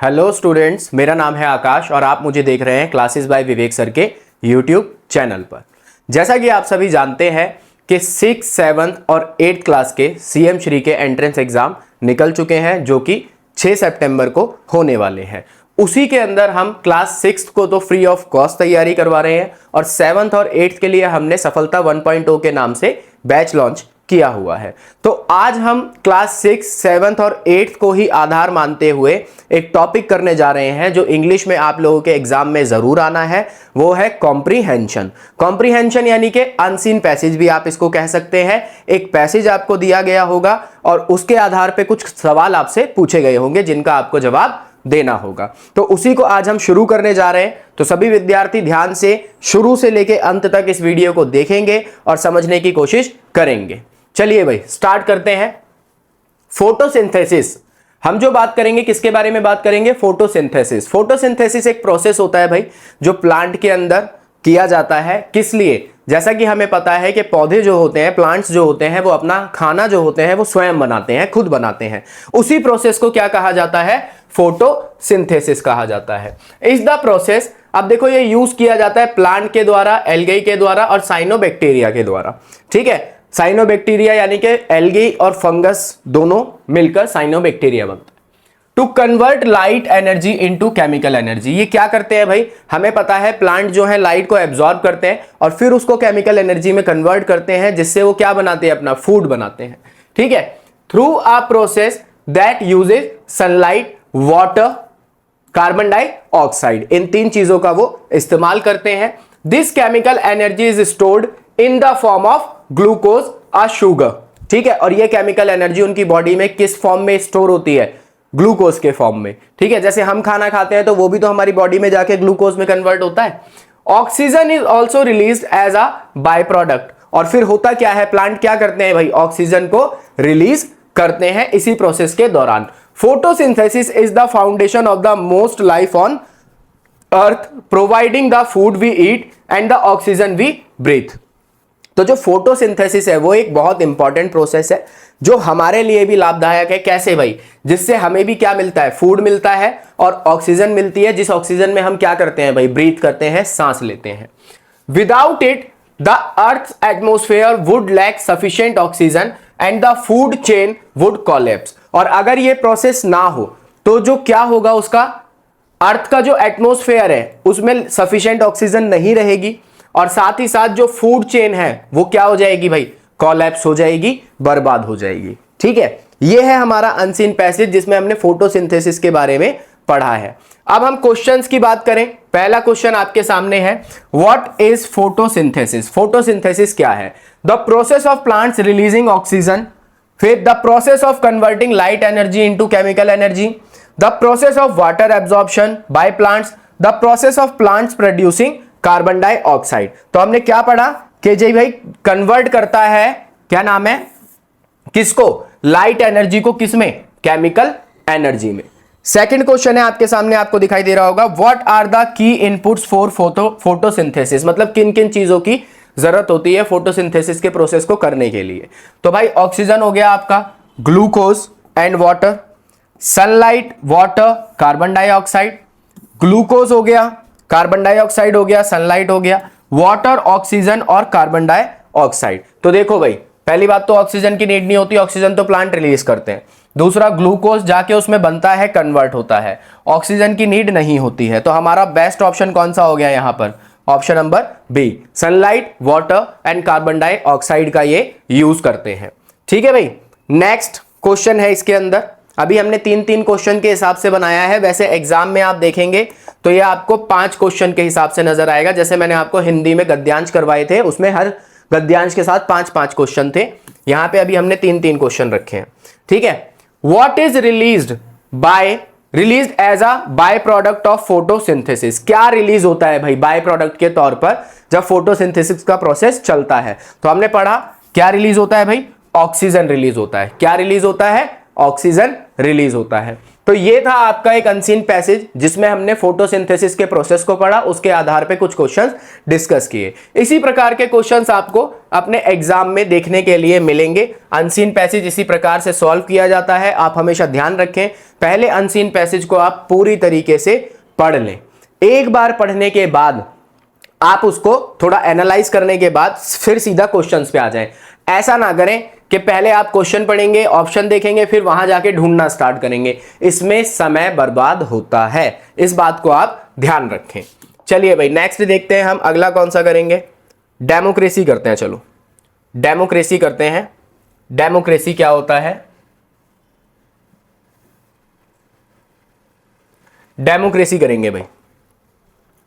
Hello students, मेरा नाम है आकाश और आप मुझे देख रहे हैं क्लासेस बाय विवेक सर के यूट्यूब चैनल पर। जैसा कि आप सभी जानते हैं कि 6, 7 और 8 क्लास के सीएम श्री के एंट्रेंस एग्जाम निकल चुके हैं जो कि 6 सितंबर को होने वाले हैं। उसी के अंदर हम क्लास 6 को तो फ्री ऑफ कॉस्ट तैयारी करवा रहे हैं और 7th और 8th के लिए हमने सफलता 1.0 के नाम से बैच लॉन्च किया हुआ है। तो आज हम क्लास 6, 7th और 8th को ही आधार मानते हुए एक टॉपिक करने जा रहे हैं जो इंग्लिश में आप लोगों के एग्जाम में जरूर आना है, वो है कॉम्प्रीहेंशन। कॉम्प्रीहेंशन यानी कि अनसीन पैसेज भी आप इसको कह सकते हैं। एक पैसेज आपको दिया गया होगा और उसके आधार पे कुछ सवाल आपसे पूछे गए होंगे जिनका आपको जवाब देना होगा। तो उसी को आज हम शुरू करने जा रहे हैं। तो सभी विद्यार्थी ध्यान से शुरू से लेकर अंत तक इस वीडियो को देखेंगे और समझने की कोशिश करेंगे। चलिए भाई स्टार्ट करते हैं। फोटोसिंथेसिस, हम जो बात करेंगे किसके बारे में बात करेंगे? फोटोसिंथेसिस। फोटोसिंथेसिस एक प्रोसेस होता है भाई जो प्लांट के अंदर किया जाता है। किस लिए? जैसा कि हमें पता है कि पौधे जो होते हैं, प्लांट्स जो होते हैं, वो अपना खाना जो होते हैं वो स्वयं बनाते हैं, खुद बनाते हैं। उसी प्रोसेस को क्या कहा जाता है? फोटोसिंथेसिस कहा जाता है। इस द प्रोसेस, अब देखो ये यूज किया जाता है प्लांट के द्वारा, एल्गी के द्वारा और साइनोबैक्टीरिया के द्वारा। ठीक है, साइनोबैक्टीरिया यानी कि एल्गी और फंगस दोनों मिलकर साइनोबैक्टीरिया बनता है। To convert light energy into chemical energy, ये क्या करते हैं भाई? हमें पता है प्लांट जो है लाइट को एब्जॉर्ब करते हैं और फिर उसको केमिकल एनर्जी में कन्वर्ट करते हैं जिससे वो क्या बनाते हैं? अपना फूड बनाते हैं। ठीक है, through a process that uses sunlight, water, carbon dioxide, इन तीन चीजों का वो इस्तेमाल करते हैं। This chemical energy is stored in the form of glucose और शुगर। ठीक है, और ये केमिकल एनर्जी उनकी बॉडी में किस फॉर्म में स्टोर होती है? ग्लूकोज के फॉर्म में। ठीक है, जैसे हम खाना खाते हैं तो वो भी तो हमारी बॉडी में जाके ग्लूकोज में कन्वर्ट होता है। Oxygen is also released as a by product, और फिर होता क्या है? प्लांट क्या करते हैं भाई? ऑक्सीजन को रिलीज करते हैं इसी प्रोसेस के दौरान। Photosynthesis is the foundation of the most life on earth, providing the food we eat and the oxygen we breathe. तो जो फोटोसिंथेसिस है वो एक बहुत इंपॉर्टेंट प्रोसेस है जो हमारे लिए भी लाभदायक है। कैसे भाई? जिससे हमें भी क्या मिलता है? फूड मिलता है और ऑक्सीजन मिलती है, जिस ऑक्सीजन में हम क्या करते हैं भाई? ब्रीथ करते हैं, सांस लेते हैं। Without it the earth atmosphere would lack sufficient oxygen and the food chain would collapse. और अगर ये प्रोसेस ना हो तो जो क्या होगा? उसका अर्थ का जो एटमोस्फेयर है उसमें सफिशिएंट ऑक्सीजन नहीं रहेगी और साथ ही साथ जो फूड चेन है वो क्या हो जाएगी भाई? कोलैप्स हो जाएगी, बर्बाद हो जाएगी। ठीक है, ये है हमारा अनसीन पैसेज जिसमें हमने फोटोसिंथेसिस के बारे में पढ़ा है। अब हम क्वेश्चंस की बात करें। पहला क्वेश्चन आपके सामने है, व्हाट इज फोटोसिंथेसिस? फोटोसिंथेसिस क्या है? The process of plants releasing oxygen, फिर the process of converting light energy into chemical energy, the process of water absorption by plants, the process of plants producing carbon dioxide. तो हमने क्या पढ़ा कि जी भाई convert करता है, क्या नाम है, किसको? लाइट एनर्जी को, किसमें? केमिकल एनर्जी में। सेकंड क्वेश्चन है आपके सामने, आपको दिखाई दे रहा होगा, what are the key inputs for photosynthesis, मतलब किन किन चीजों की जरूरत होती है फोटोसिंथेसिस के प्रोसेस को करने के लिए? तो भाई ऑक्सीजन हो गया आपका, glucose and water, sunlight, water, carbon dioxide, glucose हो गया, कार्बन डाइऑक्साइड हो गया, सनलाइट हो गया, वाटर, ऑक्सीजन और कार्बन डाइऑक्साइड। तो देखो भाई, पहली बात तो ऑक्सीजन की नीड नहीं होती, ऑक्सीजन तो प्लांट रिलीज करते हैं। दूसरा, ग्लूकोज जाके उसमें बनता है, कन्वर्ट होता है, ऑक्सीजन की नीड नहीं होती है। तो हमारा बेस्ट ऑप्शन कौन सा हो गया यहां पर? Option number B, sunlight, water and carbon dioxide का ये यूज करते हैं। ठीक है भाई, नेक्स्ट क्वेश्चन है इसके अंदर। अभी हमने 3-3 क्वेश्चन के हिसाब से बनाया है, वैसे एग्जाम में आप देखेंगे तो ये आपको 5 क्वेश्चन के हिसाब से नजर आएगा। जैसे मैंने आपको हिंदी में गद्यांश करवाए थे, उसमें हर गद्यांश के साथ 5-5 क्वेश्चन थे। यहां पे अभी हमने 3-3 क्वेश्चन रखे हैं। ठीक है, what is released as a by product of photosynthesis? क्या रिलीज होता है भाई बाय प्रोडक्ट के तौर पर जब फोटोसिंथेसिस का प्रोसेस चलता है? तो हमने पढ़ा क्या रिलीज होता है भाई? ऑक्सीजन रिलीज होता है। क्या रिलीज होता है? ऑक्सीजन रिलीज होता है। तो ये था आपका एक अनसीन पैसेज जिसमें हमने फोटोसिंथेसिस के प्रोसेस को पढ़ा, उसके आधार पे कुछ क्वेश्चंस डिस्कस किए। इसी प्रकार के क्वेश्चंस आपको अपने एग्जाम में देखने के लिए मिलेंगे। अनसीन पैसेज इसी प्रकार से सॉल्व किया जाता है। आप हमेशा ध्यान रखें, पहले अनसीन पैसेज को आप पूरी तरीके से पढ़ लें। एक बार पढ़ने के बाद आप उसको थोड़ा एनालाइज करने के बाद फिर सीधा क्वेश्चंस पे आ जाएं। ऐसा ना करें कि पहले आप क्वेश्चन पढ़ेंगे, ऑप्शन देखेंगे, फिर वहां जाके ढूंढना स्टार्ट करेंगे। इसमें समय बर्बाद होता है, इस बात को आप ध्यान रखें। चलिए भाई नेक्स्ट देखते हैं हम, अगला कौन सा करेंगे, डेमोक्रेसी करते हैं। चलो डेमोक्रेसी करते हैं। डेमोक्रेसी क्या होता है? डेमोक्रेसी करेंगे भाई।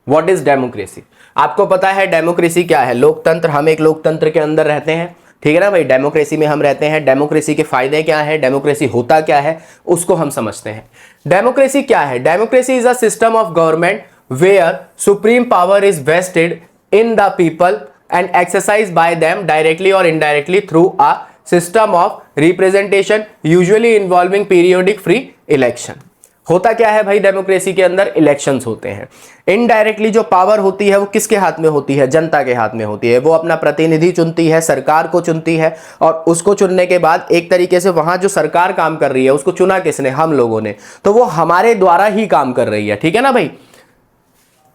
What is democracy? आपको पता है डेमोक्रेसी क्या है? लोकतंत्र। हम एक लोकतंत्र के अंदर रहते हैं, ठीक है ना भाई। डेमोक्रेसी में हम रहते हैं। डेमोक्रेसी के फायदे क्या है, डेमोक्रेसी होता क्या है, उसको हम समझते हैं। डेमोक्रेसी क्या है? Democracy is a system of government where supreme power is vested in the people and exercise by them directly और indirectly through a system of representation usually involving periodic free election. होता क्या है भाई democracy के अंदर? Elections होते हैं। Indirectly जो पावर होती है वो किसके हाथ में होती है? जनता के हाथ में होती है। वो अपना प्रतिनिधि चुनती है, सरकार को चुनती है, और उसको चुनने के बाद एक तरीके से वहां जो सरकार काम कर रही है उसको चुना किसने? हम लोगों ने। तो वो हमारे द्वारा ही काम कर रही है, ठीक है ना भाई।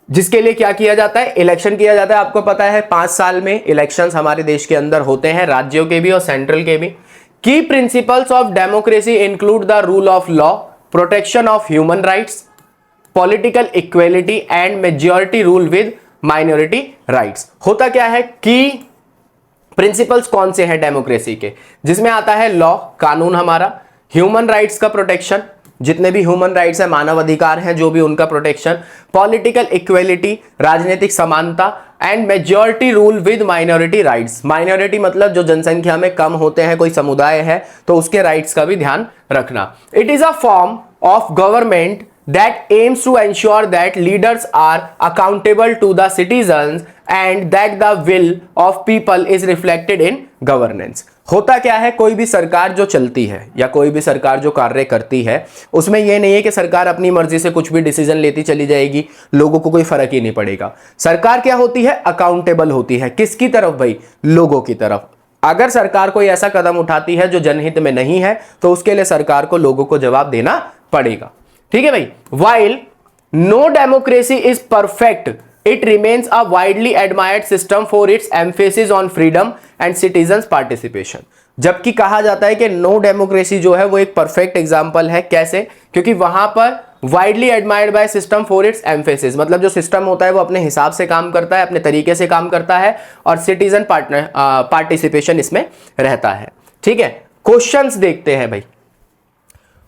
जिसके लिए क्या किया जाता है? इलेक्शन किया जाता है। आपको पता है 5 साल में इलेक्शंस हमारे देश के अंदर होते हैं, राज्यों के भी और सेंट्रल के भी। की principles of democracy include the rule of law, protection of human rights, political equality and majority rule with minority rights. होता क्या है कि प्रिंसिपल्स कौन से हैं डेमोक्रेसी के? जिसमें आता है लॉ, कानून हमारा, ह्यूमन राइट्स का प्रोटेक्शन, जितने भी ह्यूमन राइट्स है, मानव अधिकार हैं जो भी, उनका प्रोटेक्शन, पॉलिटिकल इक्वेलिटी, राजनीतिक समानता, and majority rule with minority rights. Minority मतलब जो जनसंख्या में कम होते हैं, कोई समुदाय है तो उसके राइट्स का भी ध्यान रखना। It is a form of government that aims to ensure that leaders are accountable to the citizens and that the will of people is reflected in governance। होता क्या है? कोई भी सरकार जो चलती है या कोई भी सरकार जो कार्य करती है उसमें यह नहीं है कि सरकार अपनी मर्जी से कुछ भी डिसीजन लेती चली जाएगी, लोगों को कोई फर्क ही नहीं पड़ेगा। सरकार क्या होती है? अकाउंटेबल होती है। किसकी तरफ भाई? लोगों की तरफ। अगर सरकार कोई ऐसा कदम उठाती है जो जनहित में नहीं है तो उसके लिए सरकार को लोगों को जवाब देना पड़ेगा, ठीक है भाई। While no democracy is perfect, it remains a widely admired system for its emphasis on freedom and citizens participation. जबकि कहा जाता है कि नो डेमोक्रेसी जो है वो एक परफेक्ट एग्जांपल है। कैसे? क्योंकि वहां पर widely admired by system for its emphasis, मतलब जो सिस्टम होता है वो अपने हिसाब से काम करता है, अपने तरीके से काम करता है, और सिटीजन पार्टिसिपेशन इसमें रहता है, ठीक है। क्वेश्चंस देखते हैं भाई।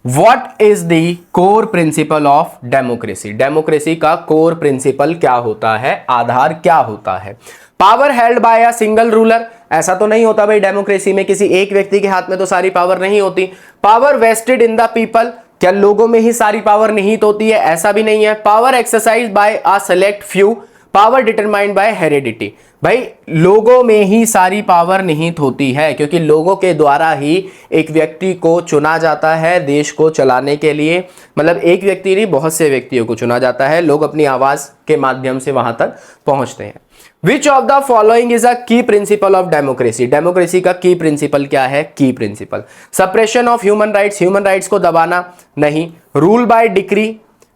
What is the core principle of democracy? Democracy का कोर प्रिंसिपल क्या होता है? आधार क्या होता है? Power held by a single ruler, ऐसा तो नहीं होता भाई डेमोक्रेसी में किसी एक व्यक्ति के हाथ में तो सारी पावर नहीं होती। Power vested in the people, क्या लोगों में ही सारी पावर निहित होती है? ऐसा भी नहीं है। Power exercise by a select few, power determined by heredity. भाई लोगों में ही सारी पावर निहित होती है क्योंकि लोगों के द्वारा ही एक व्यक्ति को चुना जाता है देश को चलाने के लिए। मतलब एक व्यक्ति नहीं, बहुत से व्यक्तियों को चुना जाता है। लोग अपनी आवाज के माध्यम से वहां तक पहुंचते हैं। Which of the following is a की प्रिंसिपल ऑफ डेमोक्रेसी? डेमोक्रेसी का की प्रिंसिपल क्या है? की principle suppression of human rights, human rights को दबाना नहीं। रूल बाय डिक्री,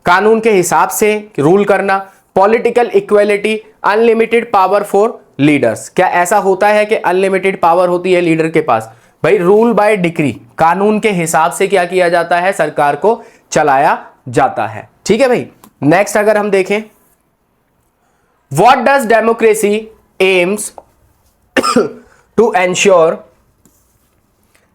कानून के हिसाब से रूल करना। Political equality, unlimited power for leaders, क्या ऐसा होता है कि अनलिमिटेड पावर होती है लीडर के पास? भाई रूल बाय डिक्री, कानून के हिसाब से क्या किया जाता है? सरकार को चलाया जाता है, ठीक है भाई। नेक्स्ट अगर हम देखें, what does democracy aims to ensure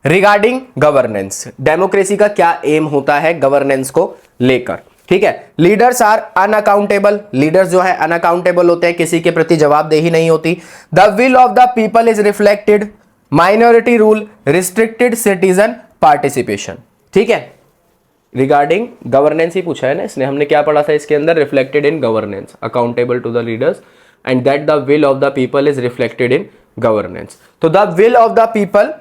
regarding governance? Democracy का क्या एम होता है गवर्नेंस को लेकर? ठीक है। लीडर्स आर अनअकाउंटेबल, लीडर्स जो है अनअकाउंटेबल होते हैं, किसी के प्रति जवाबदेही नहीं होती। The will of the people is reflected, minority rule, restricted citizen participation, ठीक है। रिगार्डिंग गवर्नेंस ही पूछा है ना इसने, हमने क्या पढ़ा था इसके अंदर? Reflected in governance, accountable to the leaders and that the will of the people is reflected in governance. तो the will of the people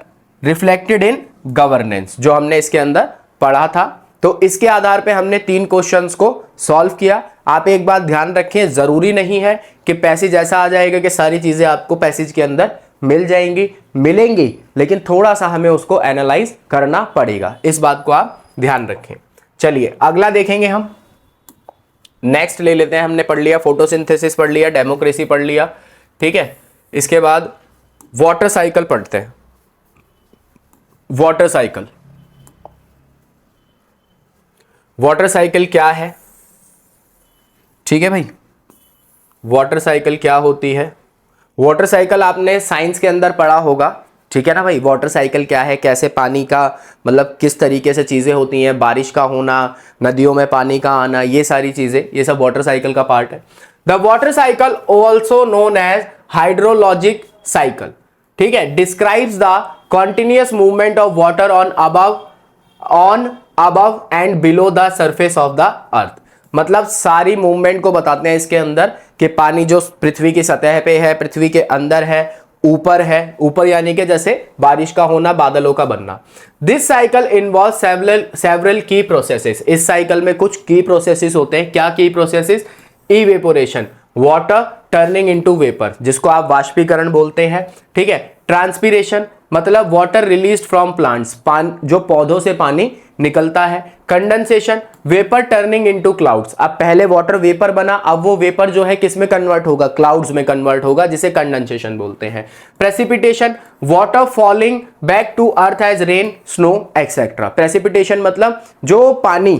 reflected in governance, जो हमने इसके अंदर पढ़ा था। तो इसके आधार पे हमने 3 क्वेश्चंस को सॉल्व किया। आप एक बात ध्यान रखें, जरूरी नहीं है कि पैसेज ऐसा आ जाएगा कि सारी चीजें आपको पैसेज के अंदर मिल जाएंगी, मिलेंगी, लेकिन थोड़ा सा हमें उसको एनालाइज करना पड़ेगा, इस बात को आप ध्यान रखें। चलिए अगला देखेंगे हम, नेक्स्ट ले लेते हैं। हमने पढ़ लिया फोटोसिंथेसिस, पढ़ लिया डेमोक्रेसी, पढ़ लिया, ठीक है। इसके बाद वाटर साइकिल पढ़ते हैं। वाटर साइकिल, वाटर साइकिल क्या है, ठीक है भाई। वाटर साइकिल क्या होती है? वाटर साइकिल आपने साइंस के अंदर पढ़ा होगा, ठीक है ना भाई। वाटर साइकिल क्या है, कैसे पानी का मतलब किस तरीके से चीज़ें होती हैं, बारिश का होना, नदियों में पानी का आना, ये सारी चीज़ें, ये सब वाटर साइकिल का पार्ट है। The water cycle also known as hydrologic cycle, ठीक है, describes the continuous movement of water on above and below the surface of the earth. मतलब सारी मूवमेंट को बताते हैं इसके अंदर कि पानी जो पृथ्वी की सतह पे है, पृथ्वी के अंदर है, ऊपर है, ऊपर यानी कि जैसे बारिश का होना, बादलों का बनना। दिस साइकिल इन्वॉल्व सेवरल की प्रोसेसेस। इस साइकिल में कुछ की प्रोसेसेस होते हैं। क्या की processes? Evaporation, water turning into vapour, जिसको आप वाष्पीकरण बोलते हैं, ठीक है। ट्रांसपीरेशन मतलब वाटर रिलीज्ड फ्रॉम प्लांट्स, जो पौधों से पानी निकलता है। Condensation, vapour turning into clouds. अब पहले वाटर वेपर बना, अब वो वेपर जो है किस में कन्वर्ट होगा? क्लाउड्स में कन्वर्ट होगा, जिसे कंडेंसेशन बोलते हैं। Precipitation, water falling back to earth as rain, snow etcetera. Precipitation मतलब जो पानी,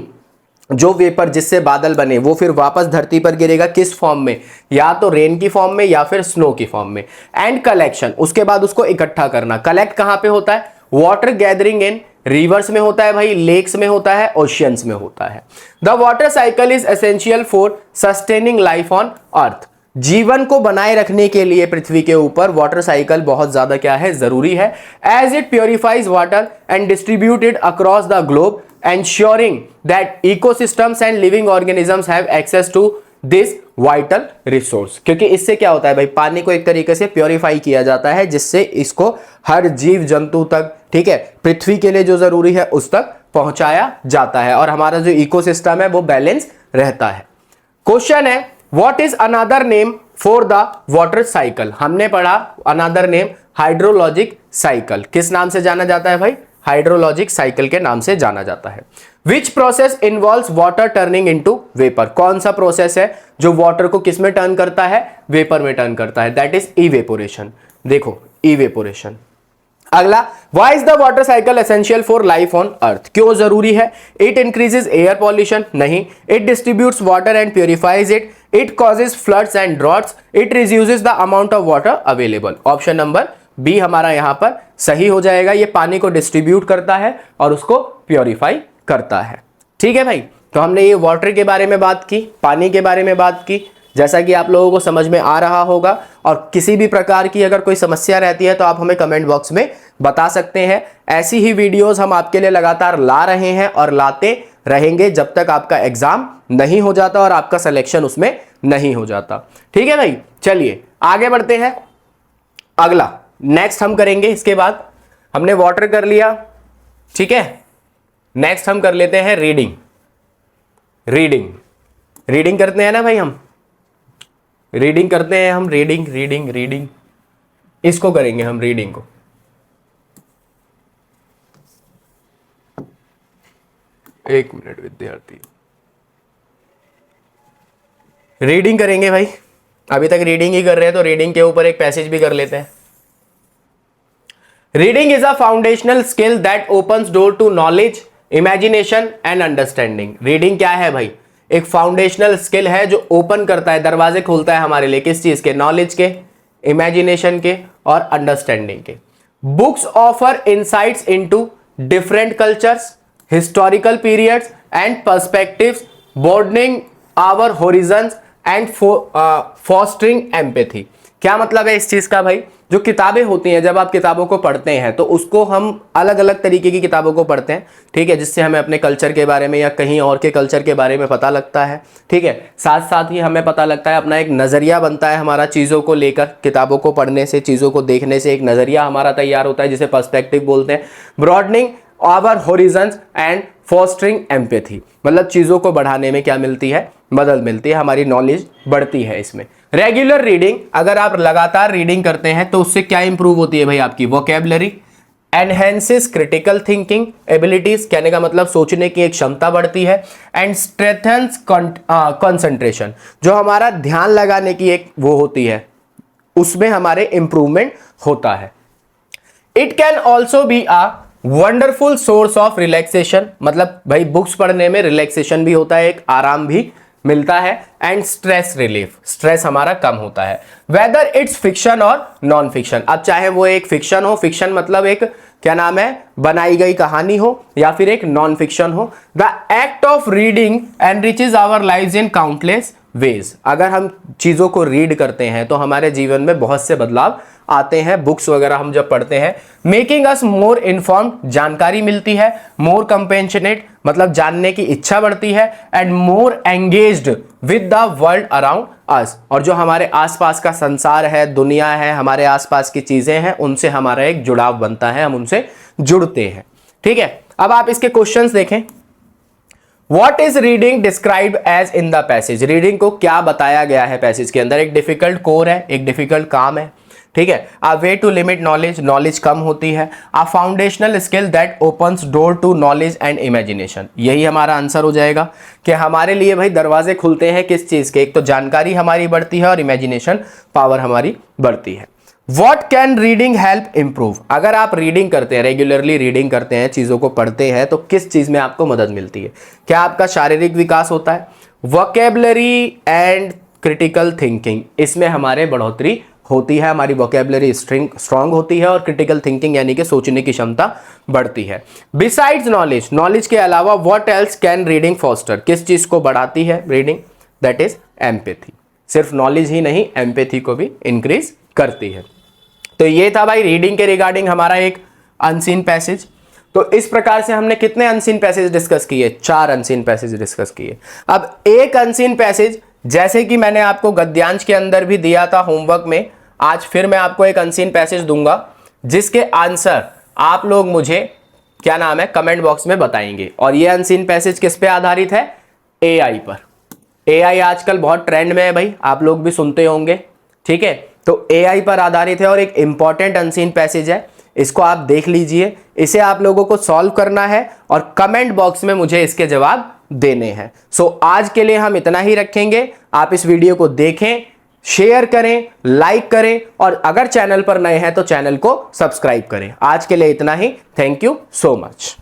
जो वेपर जिससे बादल बने, वो फिर वापस धरती पर गिरेगा, किस फॉर्म में? या तो रेन की फॉर्म में या फिर स्नो की फॉर्म में। एंड कलेक्शन, उसके बाद उसको इकट्ठा करना। कलेक्ट कहां पे होता है? वाटर गैदरिंग इन रिवर्स में होता है भाई, लेक्स में होता है, ओशियंस में होता है। The water cycle is essential for sustaining life on अर्थ। जीवन को बनाए रखने के लिए पृथ्वी के ऊपर वाटर साइकिल बहुत ज्यादा क्या है? जरूरी है। As it purifies water and distributed across the globe, ensuring that ecosystems and living organisms have access to this vital resource। क्योंकि इससे क्या होता है भाई? पानी को एक तरीके से प्योरीफाई किया जाता है, जिससे इसको हर जीव जंतु तक, ठीक है, पृथ्वी के लिए जो जरूरी है उस तक पहुंचाया जाता है, और हमारा जो इकोसिस्टम है वो बैलेंस रहता है। क्वेश्चन है, what is another name for the water cycle? हमने पढ़ा अनदर नेम हाइड्रोलॉजिक साइकिल। किस नाम से जाना जाता है भाई? हाइड्रोलॉजिक साइकिल के नाम से जाना जाता है। Which process involves water turning into vapour? कौन सा प्रोसेस है जो वाटर को किस में टर्न करता है? वेपर में टर्न करता है, दैट इज इवेपोरेशन। देखो इवेपोरेशन। अगला, why is the water cycle essential for life on earth? क्यों जरूरी है? It increases air pollution? नहीं। It distributes water and purifies it? It causes floods and droughts? It reduces the amount of water available? Option number B हमारा यहां पर सही हो जाएगा। ये पानी को डिस्ट्रीब्यूट करता है और उसको प्योरीफाई करता है, ठीक है भाई। तो हमने ये वाटर के बारे में बात की, पानी के बारे में बात की, जैसा कि आप लोगों को समझ में आ रहा होगा। और किसी भी प्रकार की अगर कोई समस्या रहती है तो आप हमें कमेंट बॉक्स में बता सकते हैं। ऐसी ही वीडियोस हम आपके लिए लगातार ला रहे हैं और लाते रहेंगे जब तक आपका एग्जाम नहीं हो जाता और आपका सिलेक्शन उसमें नहीं हो जाता, ठीक है भाई। चलिए आगे बढ़ते हैं। अगला नेक्स्ट हम करेंगे, इसके बाद हमने वाटर कर लिया, ठीक है। नेक्स्ट हम कर लेते हैं रीडिंग। रीडिंग करते हैं ना भाई, हम रीडिंग करते हैं, हम रीडिंग इसको करेंगे हम, रीडिंग को। एक मिनट विद्यार्थी, रीडिंग करेंगे भाई। अभी तक रीडिंग ही कर रहे हैं तो रीडिंग के ऊपर एक पैसेज भी कर लेते हैं। Reading is a foundational skill that opens door to knowledge, imagination and understanding. Reading क्या है भाई? एक फाउंडेशनल स्किल है जो ओपन करता है, दरवाजे खोलता है हमारे लिए, किस चीज के? नॉलेज के, इमेजिनेशन के और अंडरस्टैंडिंग के। Books offer insights into different cultures, historical periods and perspectives, broadening our horizons and fostering empathy. क्या मतलब है इस चीज का भाई? जो किताबें होती हैं, जब आप किताबों को पढ़ते हैं तो उसको हम अलग अलग तरीके की किताबों को पढ़ते हैं, ठीक है, जिससे हमें अपने कल्चर के बारे में या कहीं और के कल्चर के बारे में पता लगता है, ठीक है। साथ साथ ही हमें पता लगता है, अपना एक नज़रिया बनता है हमारा चीज़ों को लेकर। किताबों को पढ़ने से, चीज़ों को देखने से एक नज़रिया हमारा तैयार होता है, जिसे पर्सपेक्टिव बोलते हैं। Broadening our horizons and fostering empathy, मतलब चीज़ों को बढ़ाने में क्या मिलती है? मदद मिलती है, हमारी नॉलेज बढ़ती है इसमें। रेगुलर रीडिंग, अगर आप लगातार रीडिंग करते हैं तो उससे क्या इंप्रूव होती है भाई? आपकी vocabulary, enhances critical thinking abilities, कहने का मतलब सोचने की एक क्षमता बढ़ती है, एंड स्ट्रेंथन्स कंसंट्रेशन, जो हमारा ध्यान लगाने की एक वो होती है, उसमें हमारे इंप्रूवमेंट होता है। It can also be a wonderful source of relaxation, मतलब भाई बुक्स पढ़ने में रिलैक्सेशन भी होता है, एक आराम भी मिलता है, एंड स्ट्रेस रिलीफ, स्ट्रेस हमारा कम होता है। वेदर इट्स फिक्शन और नॉन फिक्शन, अब चाहे वो एक फिक्शन हो, फिक्शन मतलब एक क्या नाम है, बनाई गई कहानी हो, या फिर एक नॉन फिक्शन हो। The act of reading enriches our lives in countless ways, अगर हम चीज़ों को रीड करते हैं तो हमारे जीवन में बहुत से बदलाव आते हैं, बुक्स वगैरह हम जब पढ़ते हैं। मेकिंग अस मोर इन्फॉर्म्ड, जानकारी मिलती है। मोर कंपेशनेट, मतलब जानने की इच्छा बढ़ती है। And more engaged with the world around us, और जो हमारे आसपास का संसार है, दुनिया है, हमारे आसपास की चीजें हैं, उनसे हमारा एक जुड़ाव बनता है, हम उनसे जुड़ते हैं, ठीक है। अब आप इसके क्वेश्चंस देखें। What is reading described as in the passage? Reading को क्या बताया गया है पैसेज के अंदर? एक डिफिकल्ट कोर है, एक डिफिकल्ट काम है, ठीक है। A way to limit knowledge, knowledge कम होती है। A foundational skill that opens door to knowledge and imagination, यही हमारा आंसर हो जाएगा कि हमारे लिए भाई दरवाजे खुलते हैं किस चीज के? एक तो जानकारी हमारी बढ़ती है और इमेजिनेशन पावर हमारी बढ़ती है। What can reading help improve? अगर आप रीडिंग करते हैं, रेगुलरली रीडिंग करते हैं, चीज़ों को पढ़ते हैं, तो किस चीज़ में आपको मदद मिलती है? क्या आपका शारीरिक विकास होता है? वोकेबलरी एंड क्रिटिकल थिंकिंग, इसमें हमारे बढ़ोतरी होती है, हमारी वोकेबलरी स्ट्रांग होती है, और क्रिटिकल थिंकिंग यानी कि सोचने की क्षमता बढ़ती है। बिसाइड्स नॉलेज, नॉलेज के अलावा what else can reading foster, किस चीज़ को बढ़ाती है रीडिंग? That is empathy. सिर्फ नॉलेज ही नहीं, एम्पैथी को भी इंक्रीज करती है। तो ये था भाई रीडिंग के रिगार्डिंग हमारा एक अनसीन पैसेज। तो इस प्रकार से हमने कितने अनसीन पैसेज डिस्कस किए? 4 अनसीन पैसेज डिस्कस किए। अब एक अनसीन पैसेज, जैसे कि मैंने आपको गद्यांश के अंदर भी दिया था होमवर्क में, आज फिर मैं आपको एक अनसीन पैसेज दूंगा, जिसके आंसर आप लोग मुझे क्या नाम है कमेंट बॉक्स में बताएंगे। और ये अनसीन पैसेज किस पे आधारित है? एआई पर। एआई आजकल बहुत ट्रेंड में है भाई, आप लोग भी सुनते होंगे, ठीक है। तो एआई पर आधारित है और एक इंपॉर्टेंट अनसीन पैसेज है, इसको आप देख लीजिए। इसे आप लोगों को सॉल्व करना है और कमेंट बॉक्स में मुझे इसके जवाब देने हैं। सो आज के लिए हम इतना ही रखेंगे। आप इस वीडियो को देखें, शेयर करें, लाइक करें, और अगर चैनल पर नए हैं तो चैनल को सब्सक्राइब करें। आज के लिए इतना ही। Thank you so much.